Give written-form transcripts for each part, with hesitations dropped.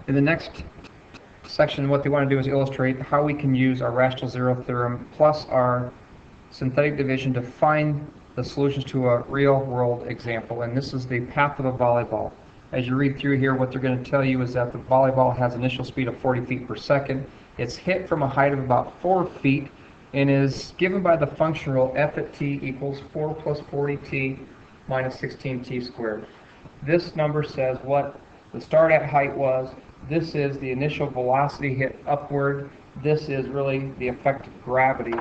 In the next section, what they want to do is illustrate how we can use our rational zero theorem plus our synthetic division to find the solutions to a real-world example. And this is the path of a volleyball. As you read through here, what they're going to tell you is that the volleyball has initial speed of 40 feet per second. It's hit from a height of about 4 feet and is given by the function rule f at t equals 4 plus 40t minus 16t squared. This number says what the start at height was. This is the initial velocity hit upward. This is really the effect of gravity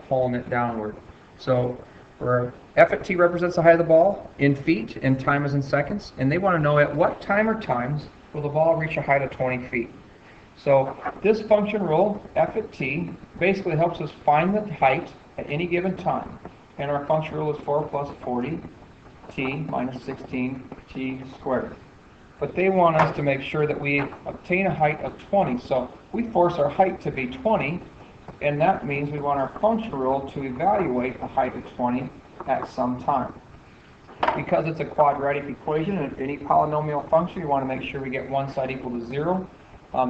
pulling it downward. So where f at t represents the height of the ball in feet and time is in seconds, and they want to know at what time or times will the ball reach a height of 20 feet. So this function rule, f at t, basically helps us find the height at any given time. And our function rule is 4 plus 40t minus 16t squared. But they want us to make sure that we obtain a height of 20. So we force our height to be 20, and that means we want our function rule to evaluate a height of 20 at some time. Because it's a quadratic equation, and any polynomial function, we want to make sure we get one side equal to 0.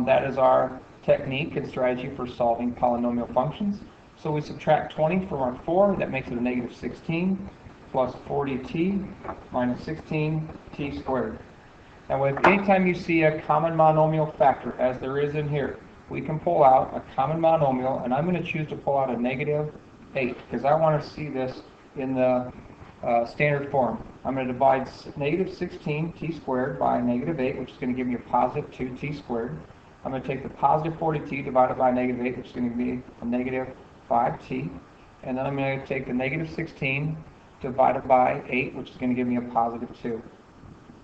That is our technique and strategy for solving polynomial functions. So we subtract 20 from our 4, that makes it a negative 16, plus 40t minus 16t squared. Now, anytime you see a common monomial factor, as there is in here, we can pull out a common monomial, and I'm going to choose to pull out a negative 8, because I want to see this in the standard form. I'm going to divide negative 16t squared by negative 8, which is going to give me a positive 2t squared. I'm going to take the positive 40t divided by negative 8, which is going to be a negative 5t. And then I'm going to take the negative 16 divided by 8, which is going to give me a positive 2.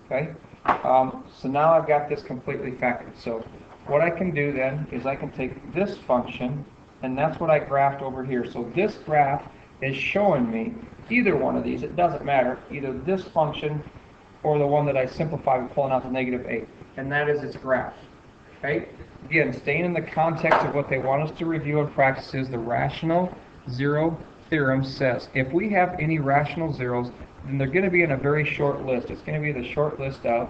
Okay? So now I've got this completely factored. So what I can do then is I can take this function, and that's what I graphed over here. So this graph is showing me either one of these. It doesn't matter. Either this function or the one that I simplified with pulling out the negative 8. And that is its graph. Okay? Again, staying in the context of what they want us to review and practice is the rational zero theorem says if we have any rational zeros, then they're going to be in a very short list. It's going to be the short list of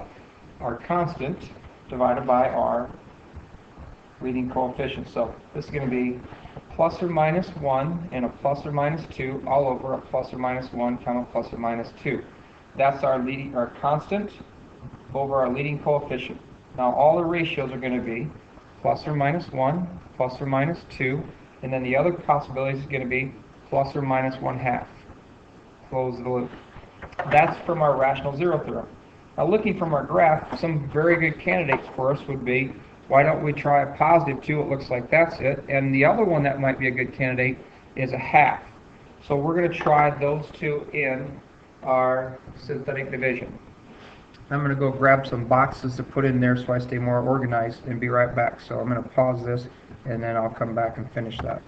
our constant divided by our leading coefficient. So this is going to be a plus or minus 1 and a plus or minus 2 all over a plus or minus 1 comma plus or minus 2. That's our constant over our leading coefficient. Now all the ratios are going to be plus or minus 1, plus or minus 2, and then the other possibility is going to be plus or minus 1/2. Close the loop. That's from our rational zero theorem. Now looking from our graph, some very good candidates for us would be, why don't we try a positive 2? It looks like that's it. And the other one that might be a good candidate is a half. So we're going to try those two in our synthetic division. I'm going to go grab some boxes to put in there so I stay more organized and be right back. So I'm going to pause this and then I'll come back and finish that.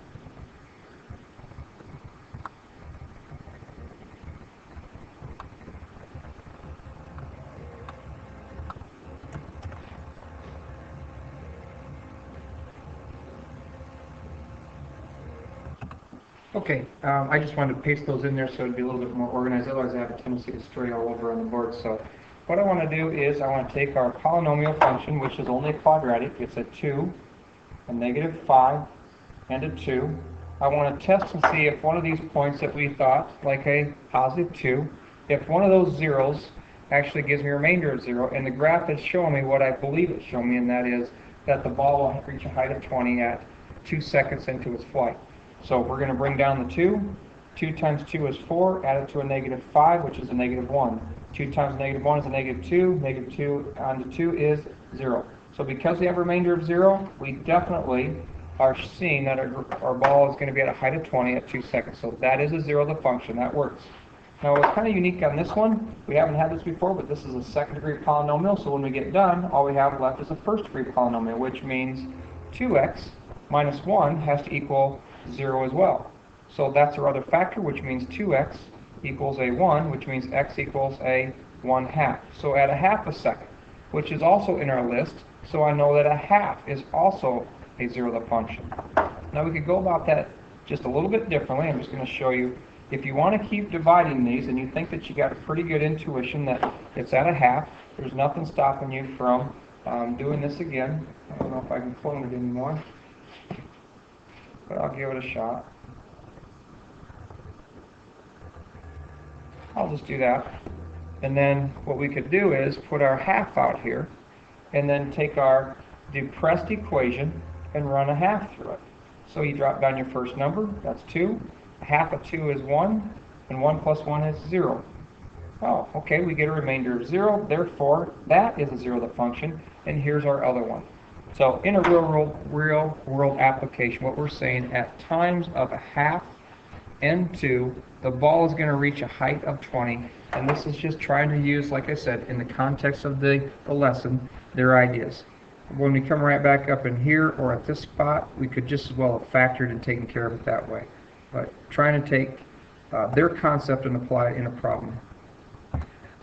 Okay, I just wanted to paste those in there so it'd be a little bit more organized. Otherwise, I have a tendency to stray all over on the board. So what I want to do is I want to take our polynomial function, which is only quadratic. It's a 2, a negative 5, and a 2. I want to test and see if one of these points that we thought, like a positive 2, if one of those zeros actually gives me a remainder of 0. And the graph is showing me what I believe it's showing me, and that is that the ball will reach a height of 20 at 2 seconds into its flight. So we're going to bring down the 2. 2 times 2 is 4, added to a negative 5, which is a negative 1. 2 times negative 1 is a negative 2. Negative 2 onto 2 is 0. So because we have a remainder of 0, we definitely are seeing that our ball is going to be at a height of 20 at 2 seconds. So that is a 0, the function. That works. Now what's kind of unique on this one, we haven't had this before, but this is a second-degree polynomial. So when we get done, all we have left is a first-degree polynomial, which means 2x minus 1 has to equal 0 as well. So that's our other factor, which means 2x equals a 1, which means x equals a 1/2. So at a half a second, which is also in our list, so I know that a half is also a 0, the function. Now we could go about that just a little bit differently. I'm just going to show you. If you want to keep dividing these and you think that you got a pretty good intuition that it's at a half, there's nothing stopping you from I'm doing this again. I don't know if I can clone it anymore, but I'll give it a shot. I'll just do that. And then what we could do is put our half out here, and then take our depressed equation and run a half through it. So you drop down your first number, that's 2. A half of 2 is 1, and 1 plus 1 is 0. Oh, okay, we get a remainder of 0, therefore that is a zeroth function, and here's our other one. So in a real world application, what we're saying, at times of a half and 2, the ball is going to reach a height of 20, and this is just trying to use, like I said, in the context of the lesson, their ideas. When we come right back up in here or at this spot, we could just as well have factored and taken care of it that way. But trying to take their concept and apply it in a problem.